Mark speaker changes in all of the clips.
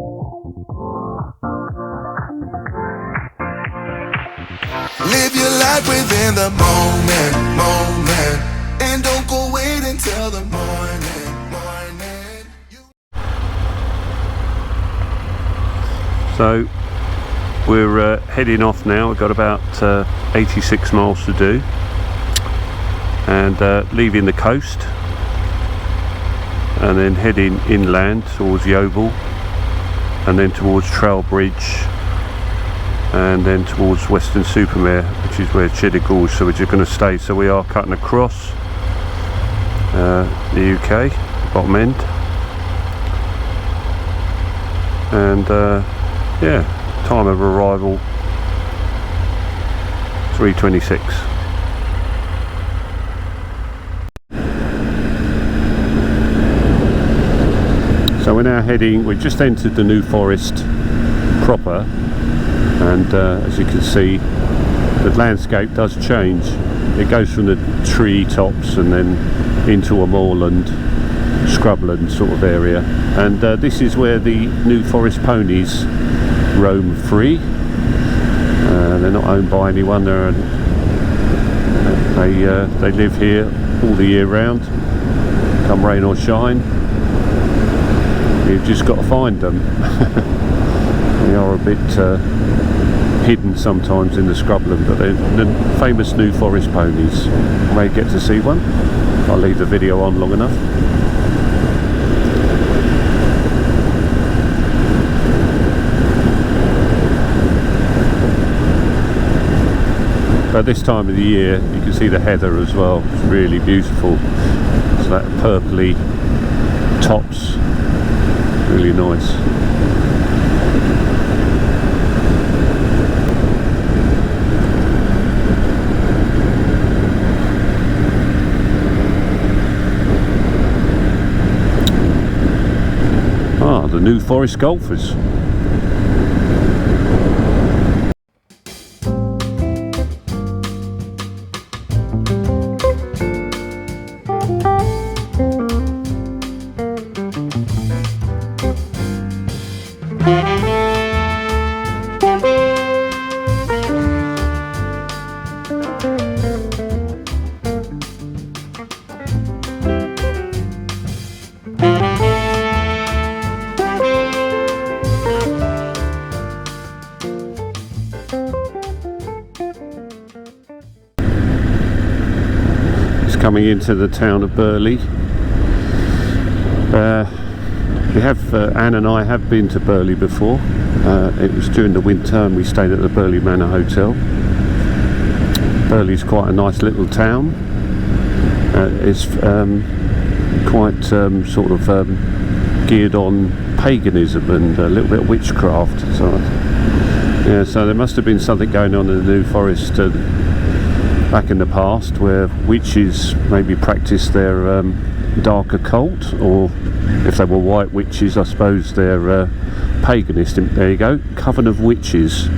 Speaker 1: Live your life within the moment, and don't go wait until the morning.
Speaker 2: So we're heading off now. We've got about 86 miles to do, and leaving the coast and then heading inland towards Yeovil and then towards Trowbridge and then towards Weston-super-Mare, which is where Cheddar Gorge, so we're just going to stay. So we are cutting across the UK, bottom end, and yeah, time of arrival 3:26. So we're now heading, we've just entered the New Forest proper, and as you can see, the landscape does change. It goes from the tree tops and then into a moorland, scrubland sort of area, and this is where the New Forest ponies roam free. They're not owned by anyone. They live here all the year round, come rain or shine. You've just got to find them. They are a bit hidden sometimes in the scrubland, but they're the famous New Forest ponies. You may get to see one. I'll leave the video on long enough. But this time of the year you can see the heather as well. It's really beautiful. It's that purpley tops, really nice. Ah, the New Forest golfers. Coming into the town of Burley. We have Anne and I have been to Burley before. It was during the winter and we stayed at the Burley Manor Hotel. Burley's quite a nice little town. It's quite sort of geared on paganism and a little bit of witchcraft. So yeah, so there must have been something going on in the New Forest back in the past, where witches maybe practiced their dark occult, or if they were white witches, I suppose they're paganist. There you go, Coven of Witches.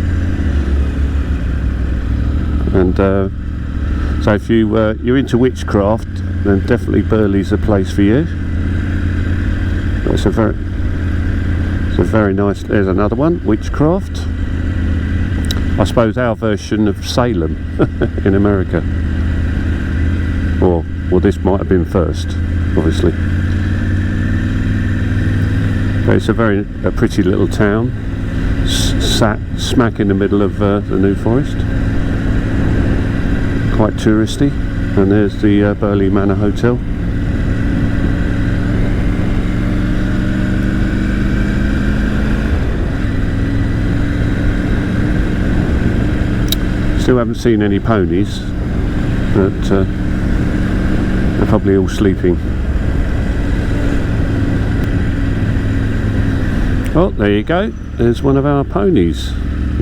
Speaker 2: And so if you're into witchcraft, then definitely Burley's a place for you. It's a very nice. There's another one, witchcraft. I suppose our version of Salem in America. Or well, this might have been first, obviously. But it's a pretty little town, sat smack in the middle of the New Forest. Quite touristy. And there's the Burley Manor Hotel. Still haven't seen any ponies, but they're probably all sleeping. Oh, there you go. There's one of our ponies.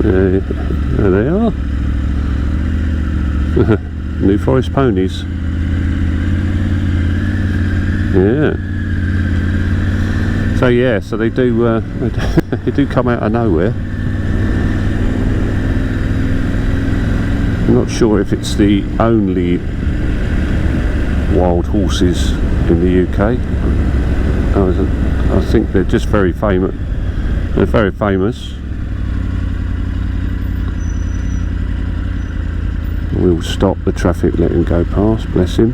Speaker 2: There they are. New Forest ponies. Yeah. So yeah, so they do they do come out of nowhere. I'm not sure if it's the only wild horses in the UK. I think they're just very famous They're very famous. We'll stop the traffic, let him go past, bless him.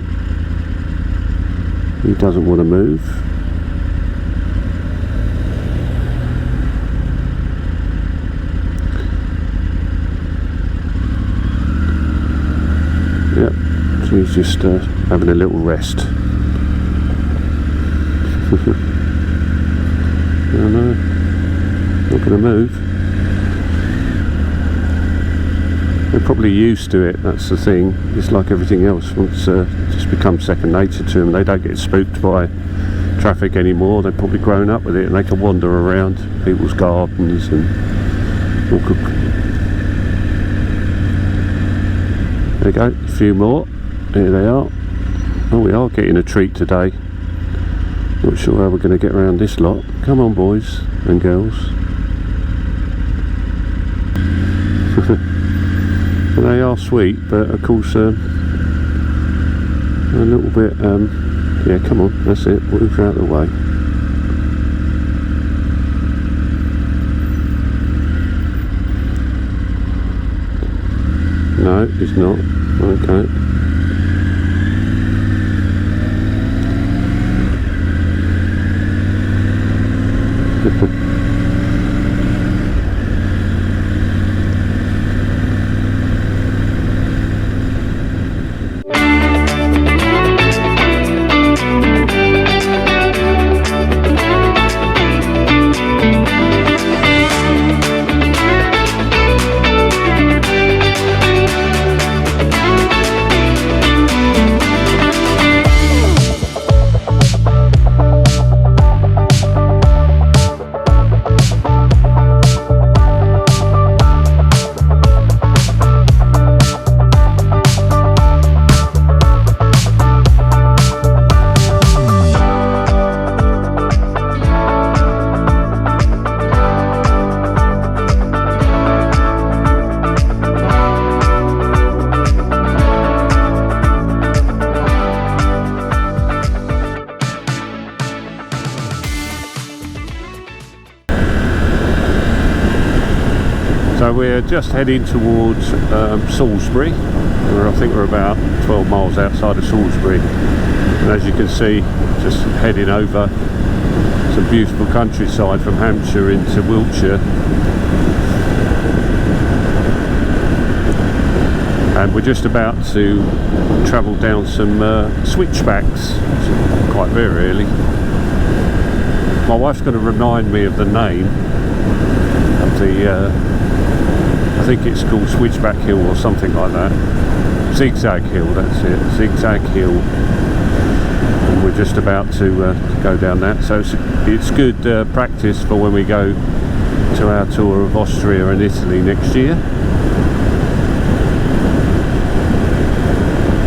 Speaker 2: He doesn't want to move. Yep, so he's just having a little rest. No, not going to move. They're probably used to it, that's the thing. It's like everything else, once just becomes second nature to them. They don't get spooked by traffic anymore. They've probably grown up with it and they can wander around people's gardens and walk. There you go, a few more. Here they are. Oh, we are getting a treat today. Not sure how we're going to get around this lot. Come on, boys and girls. They are sweet, but of course a little bit yeah, come on, that's it, move out of the way. No, it's not. Okay. So we're just heading towards Salisbury. I think we're about 12 miles outside of Salisbury, and as you can see, just heading over some beautiful countryside from Hampshire into Wiltshire, and we're just about to travel down some switchbacks. It's quite rare, really. My wife's going to remind me of the name of the I think it's called Switchback Hill or something like that. Zigzag Hill, that's it. Zigzag Hill. And we're just about to go down that. So it's good practice for when we go to our tour of Austria and Italy next year.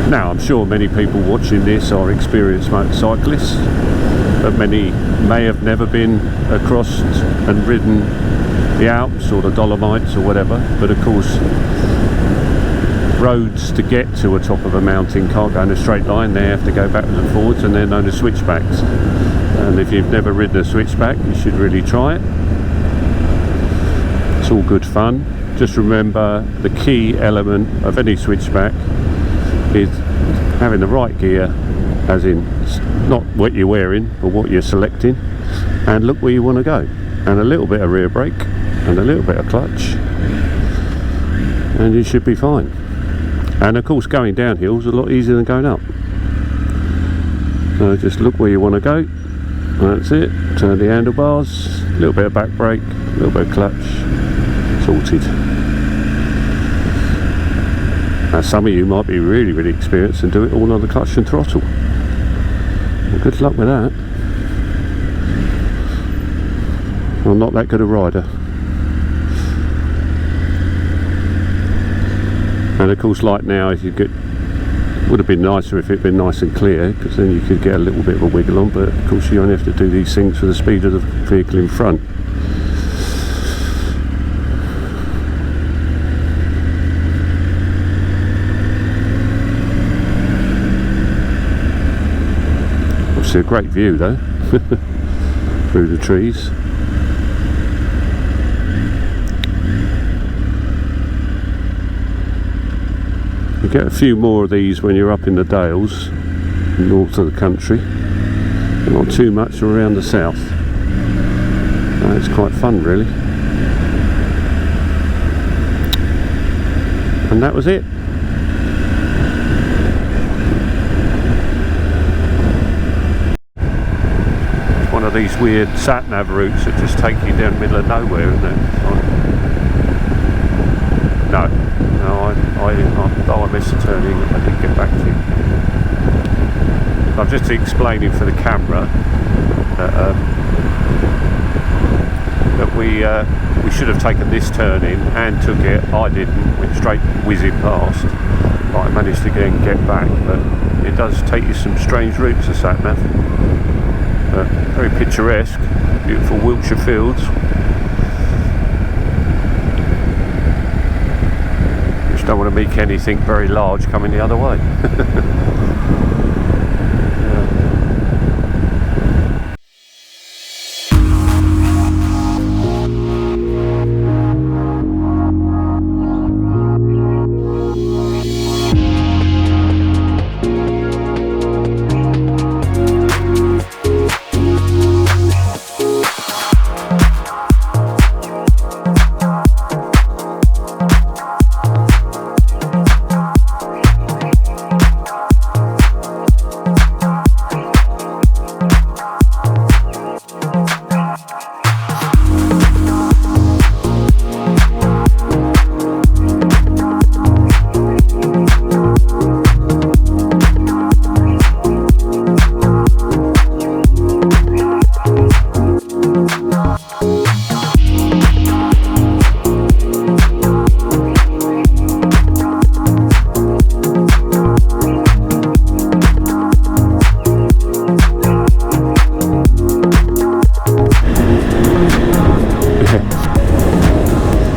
Speaker 2: Now, I'm sure many people watching this are experienced motorcyclists, but many may have never been across and ridden the Alps or the Dolomites or whatever, but of course roads to get to a top of a mountain can't go in a straight line. They have to go backwards and forwards, and they're known as switchbacks. And if you've never ridden a switchback, you should really try it. It's all good fun. Just remember, the key element of any switchback is having the right gear, as in not what you're wearing but what you're selecting, and look where you want to go, and a little bit of rear brake and a little bit of clutch, and you should be fine. And of course, going downhill is a lot easier than going up. So just look where you want to go. That's it. Turn the handlebars, a little bit of back brake, a little bit of clutch, sorted. Now some of you might be really experienced and do it all on the clutch and throttle. Well, good luck with that. I'm not that good a rider. And of course, like now, if you get, would have been nicer if it had been nice and clear, because then you could get a little bit of a wiggle on, but of course you only have to do these things for the speed of the vehicle in front. Obviously a great view though, through the trees. You get a few more of these when you're up in the Dales, north of the country. Not too much around the south. It's quite fun, really. And that was it. It's one of these weird sat-nav routes that just take you down the middle of nowhere, isn't it? No, I missed the turning. I didn't get back to you. I'm just explaining for the camera that we should have taken this turn in and took it. I didn't, went straight whizzing past. But I managed to get back, but it does take you some strange routes, the sat-nav. Very picturesque, beautiful Wiltshire fields. Just don't want to meet anything very large coming the other way.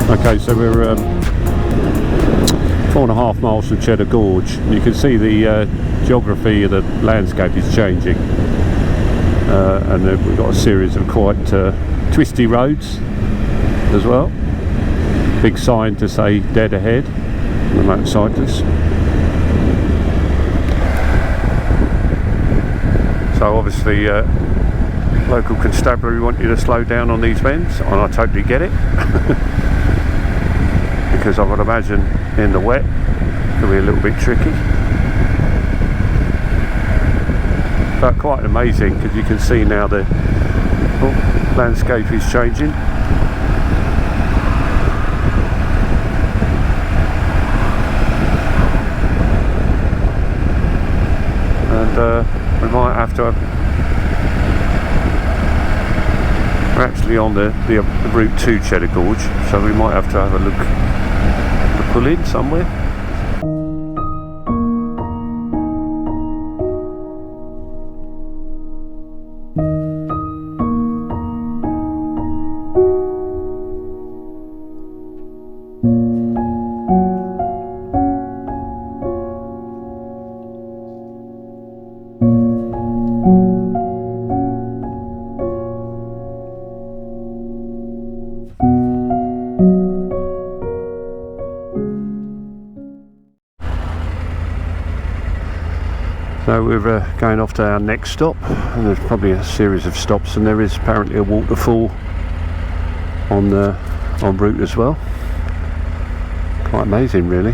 Speaker 2: Okay, so we're 4.5 miles from Cheddar Gorge. You can see the geography of the landscape is changing, and we've got a series of quite twisty roads as well. Big sign to say dead ahead for the motorcyclists. So obviously local constabulary want you to slow down on these bends, and I totally get it. Because I would imagine in the wet it can be a little bit tricky, but quite amazing because you can see now the landscape is changing. And we might have to we're actually on the route to Cheddar Gorge, so we might have to have a look to pull in somewhere. So we're going off to our next stop, and there's probably a series of stops, and there is apparently a waterfall on route as well. Quite amazing, really.